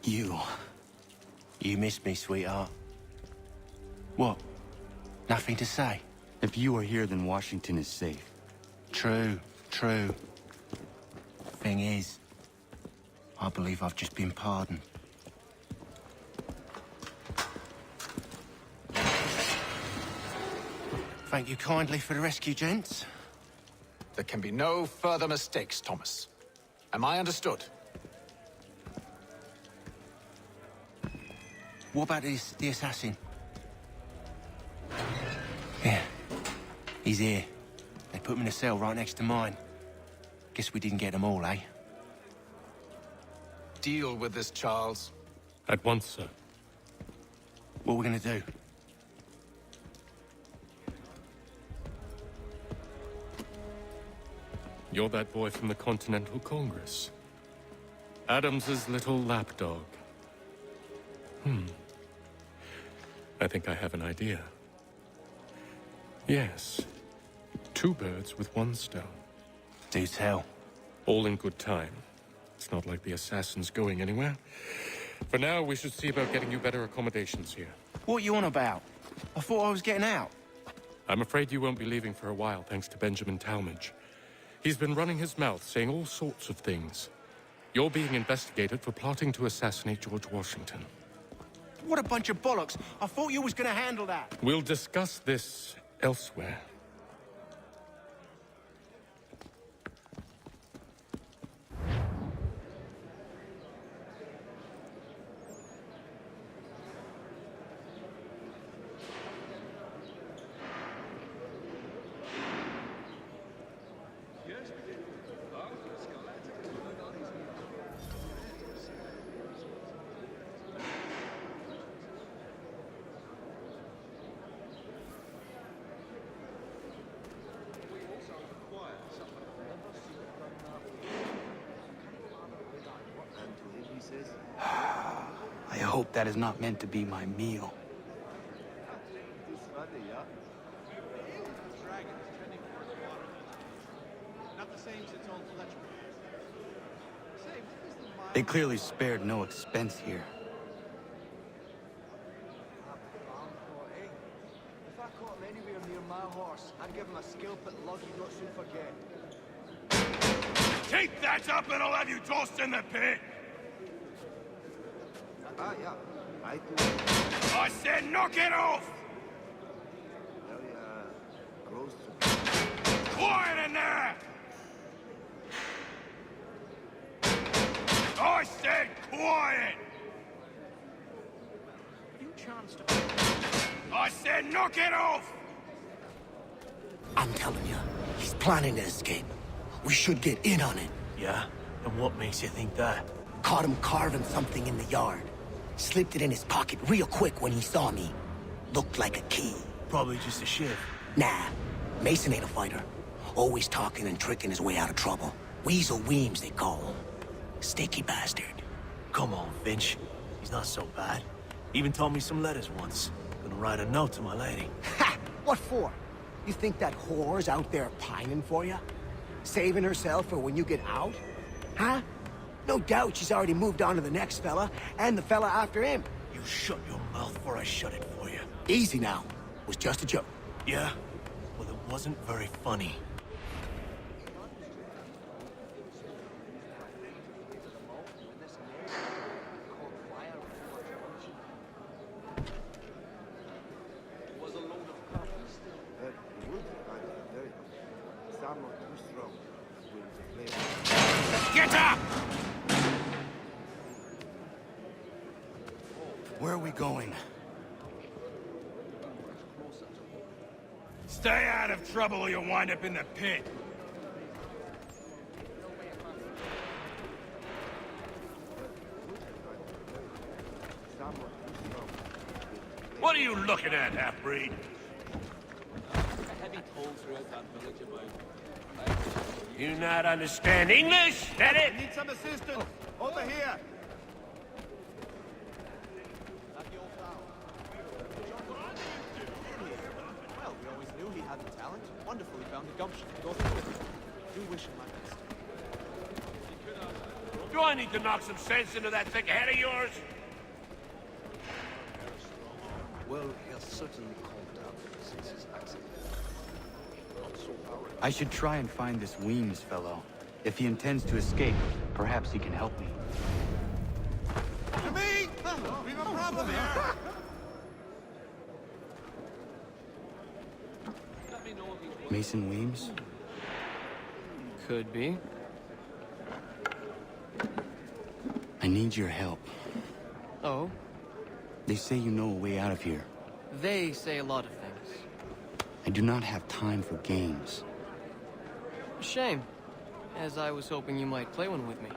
You. You missed me, sweetheart. What? Nothing to say? If you are here, then Washington is safe. True, true. Thing is, I believe I've just been pardoned. Thank you kindly for the rescue, gents. There can be no further mistakes, Thomas. Am I understood? What about the assassin? Yeah, he's here. They put him in a cell right next to mine. Guess we didn't get them all, eh? Deal with this, Charles. At once, sir. What are we gonna do? You're that boy from the Continental Congress. Adams's little lapdog. I think I have an idea. Yes. 2 birds with 1 stone. Do tell. All in good time. It's not like the assassin's going anywhere. For now, we should see about getting you better accommodations here. What are you on about? I thought I was getting out. I'm afraid you won't be leaving for a while, thanks to Benjamin Talmadge. He's been running his mouth, saying all sorts of things. You're being investigated for plotting to assassinate George Washington. What a bunch of bollocks. I thought you was gonna handle that. We'll discuss this elsewhere. I hope that is not meant to be my meal. They clearly spared no expense here. If I caught him anywhere near my horse, I'd give him a scalp at lug he'd not soon forget. Keep that up and I'll have you tossed in the pit! Ah, yeah. I do. I said knock it off! Very, close to... Quiet in there! I said quiet! You chanced to... I said knock it off! I'm telling you, he's planning to escape. We should get in on it. Yeah? And what makes you think that? Caught him carving something in the yard. Slipped it in his pocket real quick when he saw me. Looked like a key. Probably just a shiv. Nah, Mason ain't a fighter. Always talking and tricking his way out of trouble. Weasel Weems, they call him. Sticky bastard. Come on, Finch. He's not so bad. Even taught me some letters once. Gonna write a note to my lady. Ha! What for? You think that whore's out there pining for you? Saving herself for when you get out? Huh? No doubt she's already moved on to the next fella, and the fella after him. You shut your mouth before I shut it for you. Easy now. Was just a joke. Yeah? Well, it wasn't very funny. Get up! Where are we going? Stay out of trouble or you'll wind up in the pit. What are you looking at, half-breed? You not understand English? That it? Need some assistance! Over here! Well, we always knew he had the talent. Wonderful he found the gumption to go through with it. Do wish him my best. Do I need to knock some sense into that thick head of yours? Well, he has certainly calmed down since his accident. Not so powerful. I should try and find this Weems fellow. If he intends to escape, perhaps he can help me. We've a problem here! Mason Weems? Could be. I need your help. Oh? They say you know a way out of here. They say a lot of things. I do not have time for games. Shame, as I was hoping you might play one with me.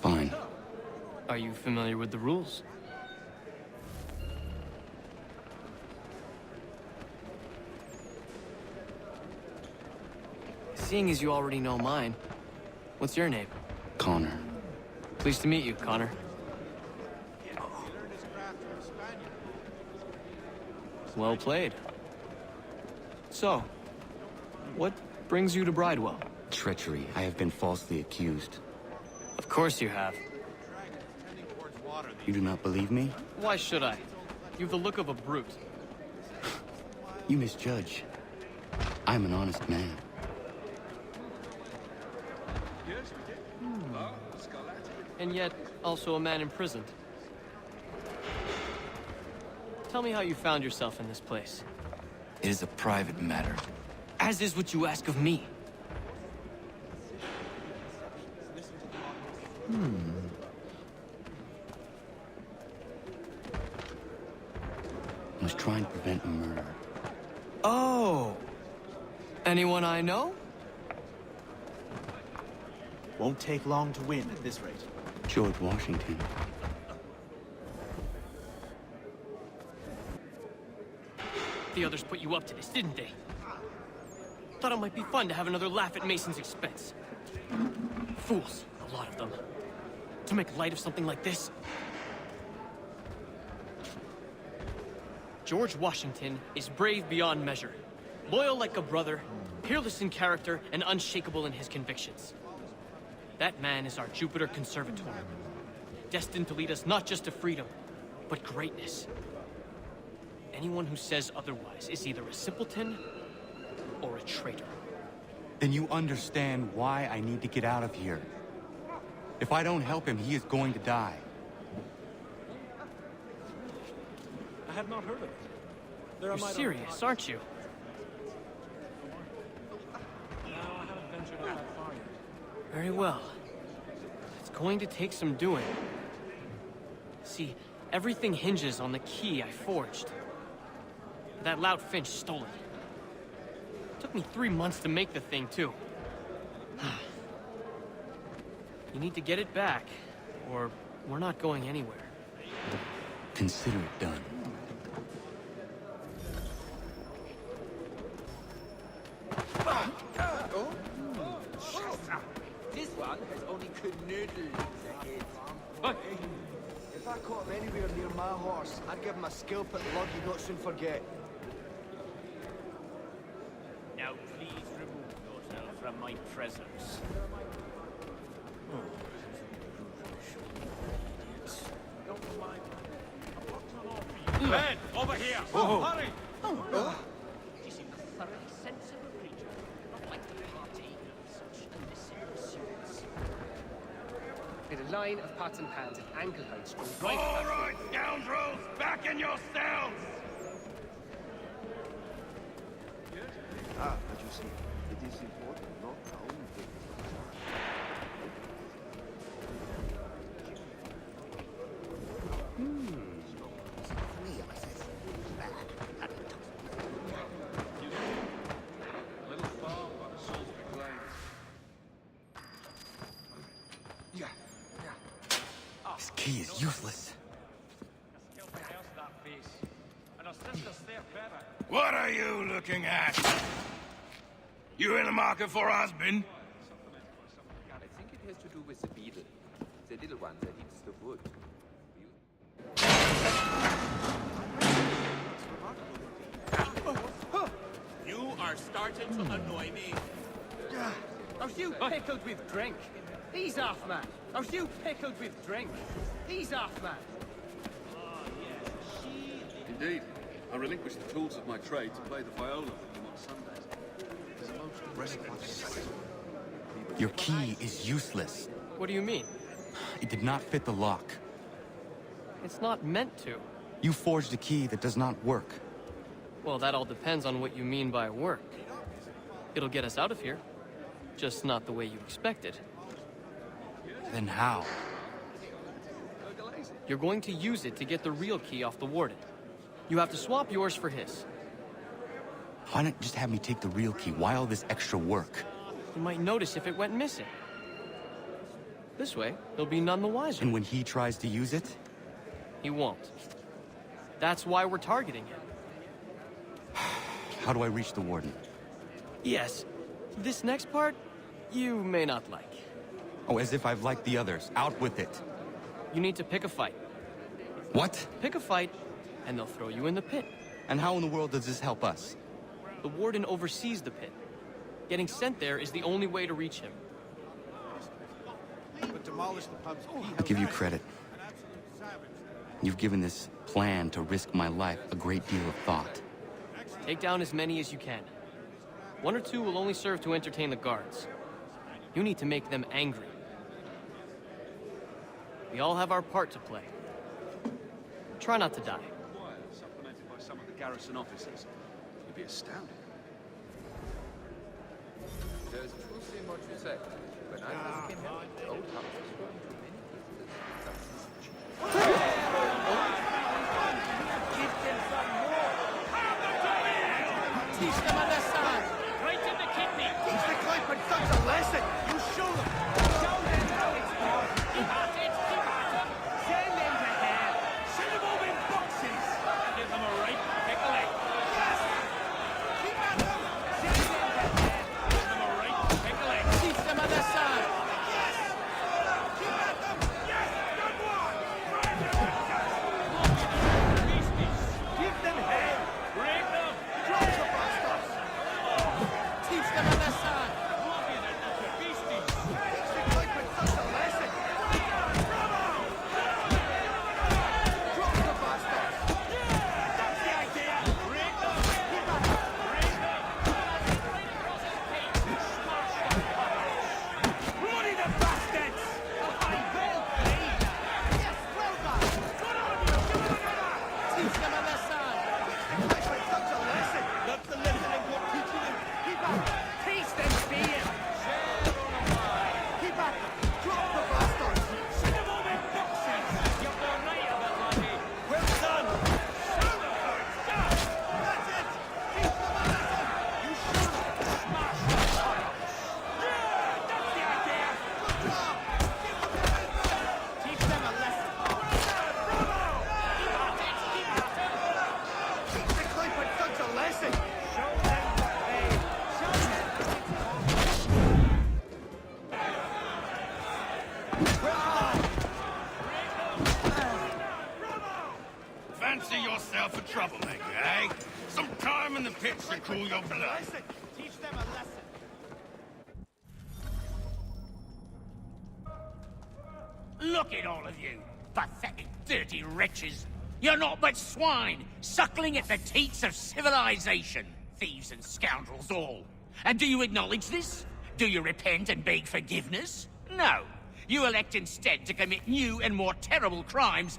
Fine. Are you familiar with the rules? Seeing as you already know mine, what's your name? Connor. Pleased to meet you, Connor. Well played. So, what brings you to Bridewell? Treachery. I have been falsely accused. Of course you have. You do not believe me? Why should I? You've the look of a brute. You misjudge. I'm an honest man. And yet, also a man imprisoned. Tell me how you found yourself in this place. It is a private matter. As is what you ask of me. I was trying to prevent a murder. Oh! Anyone I know? Won't take long to win at this rate. George Washington. The others put you up to this, didn't they? Thought it might be fun to have another laugh at Mason's expense. Fools, a lot of them. To make light of something like this. George Washington is brave beyond measure. Loyal like a brother, peerless in character, and unshakable in his convictions. That man is our Jupiter Conservator. Destined to lead us not just to freedom, but greatness. Anyone who says otherwise is either a simpleton or a traitor. Then you understand why I need to get out of here. If I don't help him, he is going to die. I have not heard of it. You're serious, aren't you? Very well. It's going to take some doing. See, everything hinges on the key I forged. That loud Finch stole it. Took me 3 months to make the thing, too. You need to get it back, or we're not going anywhere. Consider it done. This one has only canoodled ahead. If I caught him anywhere near my horse, I'd give him a scalp at lug he'd not soon forget. Now please remove yourself from my presence. Men, over here! Hurry! You seem a thoroughly sensible creature, not like to partake of such illicit pursuits. With a line of pots and pans at ankle height strung right All across right, scoundrels! Back in your cells! Ah, but you see, it is important not to only This key is useless. What are you looking at? You in the market for a husband? I think it has to do with the beetle. The little one that eats the wood. You are starting to annoy me. Are you pickled with drink? Ease off, man. Are you pickled with drink? Ease off, man. Indeed. I relinquished the tools of my trade to play the viola with them on Sundays. It's the most restless sight. Your key is useless. What do you mean? It did not fit the lock. It's not meant to. You forged a key that does not work. Well, that all depends on what you mean by work. It'll get us out of here. Just not the way you expected. Then how? You're going to use it to get the real key off the warden. You have to swap yours for his. Why not just have me take the real key? Why all this extra work? You might notice if it went missing. This way, he'll be none the wiser. And when he tries to use it? He won't. That's why we're targeting him. How do I reach the warden? Yes. This next part, you may not like. Oh, as if I've liked the others. Out with it. You need to pick a fight. What? Pick a fight, and they'll throw you in the pit. And how in the world does this help us? The warden oversees the pit. Getting sent there is the only way to reach him. I'll give you credit. You've given this plan to risk my life a great deal of thought. Take down as many as you can. 1 or 2 will only serve to entertain the guards. You need to make them angry. We all have our part to play. Try not to die. Supplemented by some of the garrison officers. You'd be astounded. There's truth in what you say. When I first came here, the old house was home to many people. Teach them on their side. Right in the kidney! Teach the Clayford thugs a lesson. You show them. Show them how it's done. Keep at it! Keep at him! Send them to hell. Send them all in boxes. Give them a right pickling! Yes. Keep at them. Send them to hell. Give them a right pickling! Teach them on their side. Yes! Keep at them! Yes! Good one! Beasties! Give them hell. Break them! Drop the bastards. Teach them on their side. Beasties! Teach the Clayford thugs a lesson. Drop the bastards. That's the idea. Break them! Keep at them. Break them! Right across his face! Smash them! Bloody the bastards. I will bleed. Yes, well done. Good on you. Give it another. Teach them on their side. Teach the Clayford thugs a lesson. That's the lesson I'm not teaching them. Keep at them. Teach them fear. Keep at them. Drop the bastards. Send them all in boxes. You've done right of it, laddie! Well done. Shoot them. That's it. Teach them a lesson. You shoot them. Smash them. Yeah, that's the idea. Good job. Give them their heads. Teach them a lesson. Bravo. Keep at it! Keep at him! Teach the Clayford thugs a lesson. Show them the way. Show them. Fancy yourself a troublemaker, eh? Some time in the pits to cool your blood. Listen. Teach them a lesson. Look at all of you, pathetic, dirty wretches. You're not but swine, suckling at the teats of civilization. Thieves and scoundrels all. And do you acknowledge this? Do you repent and beg forgiveness? No. You elect instead to commit new and more terrible crimes.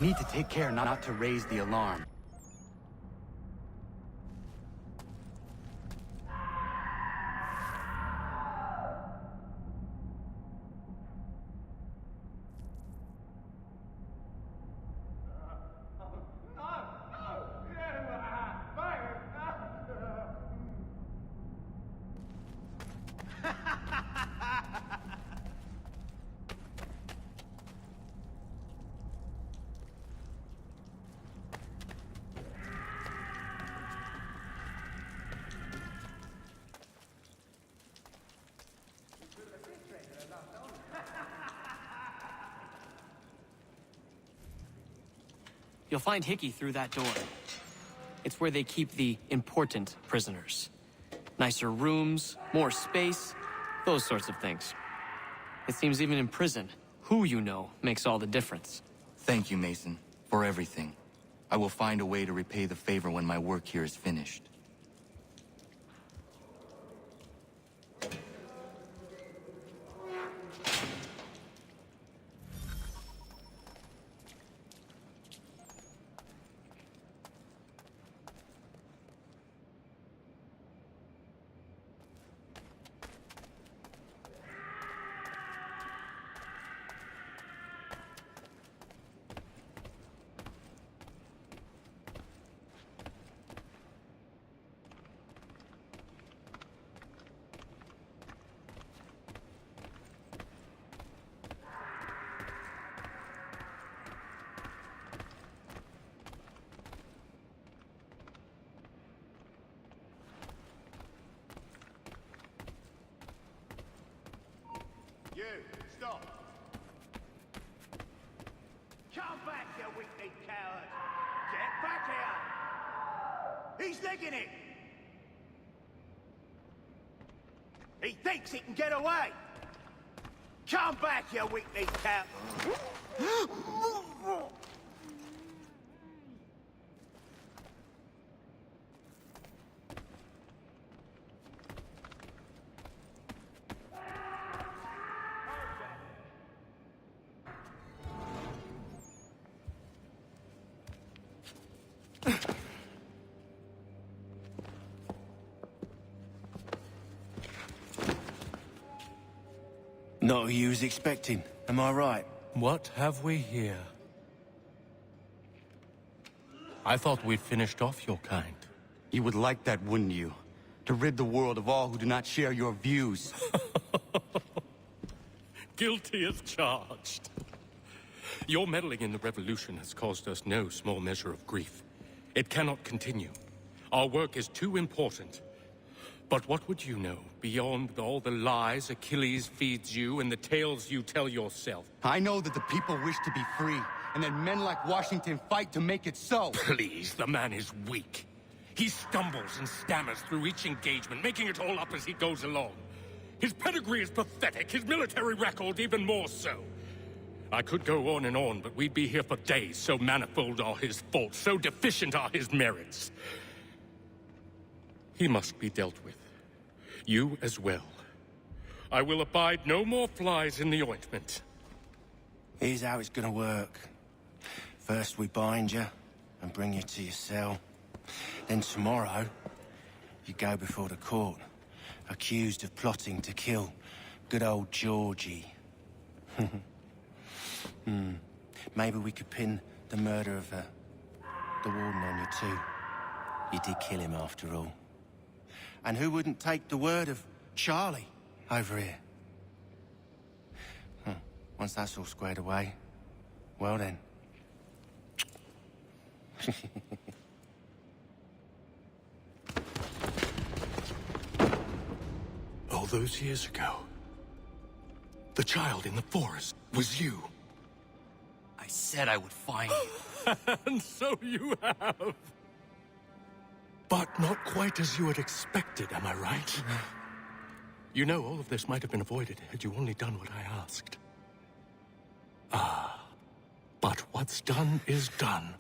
Need to take care not to raise the alarm. You'll find Hickey through that door. It's where they keep the important prisoners. Nicer rooms, more space, those sorts of things. It seems even in prison, who you know makes all the difference. Thank you, Mason, for everything. I will find a way to repay the favor when my work here is finished. You, stop! Come back, you weak-kneed coward! Get back here! He's licking it! He thinks he can get away! Come back, you weak-kneed coward! Not who you was expecting, am I right? What have we here? I thought we'd finished off your kind. You would like that, wouldn't you? To rid the world of all who do not share your views. Guilty as charged. Your meddling in the revolution has caused us no small measure of grief. It cannot continue. Our work is too important. But what would you know, beyond all the lies Achilles feeds you and the tales you tell yourself? I know that the people wish to be free, and that men like Washington fight to make it so. Please, the man is weak. He stumbles and stammers through each engagement, making it all up as he goes along. His pedigree is pathetic, his military record even more so. I could go on and on, but we'd be here for days, so manifold are his faults, so deficient are his merits. He must be dealt with. You as well. I will abide no more flies in the ointment. Here's how it's gonna work. First we bind you and bring you to your cell. Then tomorrow, you go before the court, accused of plotting to kill good old Georgie. Maybe we could pin the murder of the warden on you too. You did kill him after all. And who wouldn't take the word of Charlie over here? Once that's all squared away, well then. All those years ago, the child in the forest was you. I said I would find you. And so you have. But not quite as you had expected, am I right? You know, all of this might have been avoided had you only done what I asked. Ah, but what's done is done.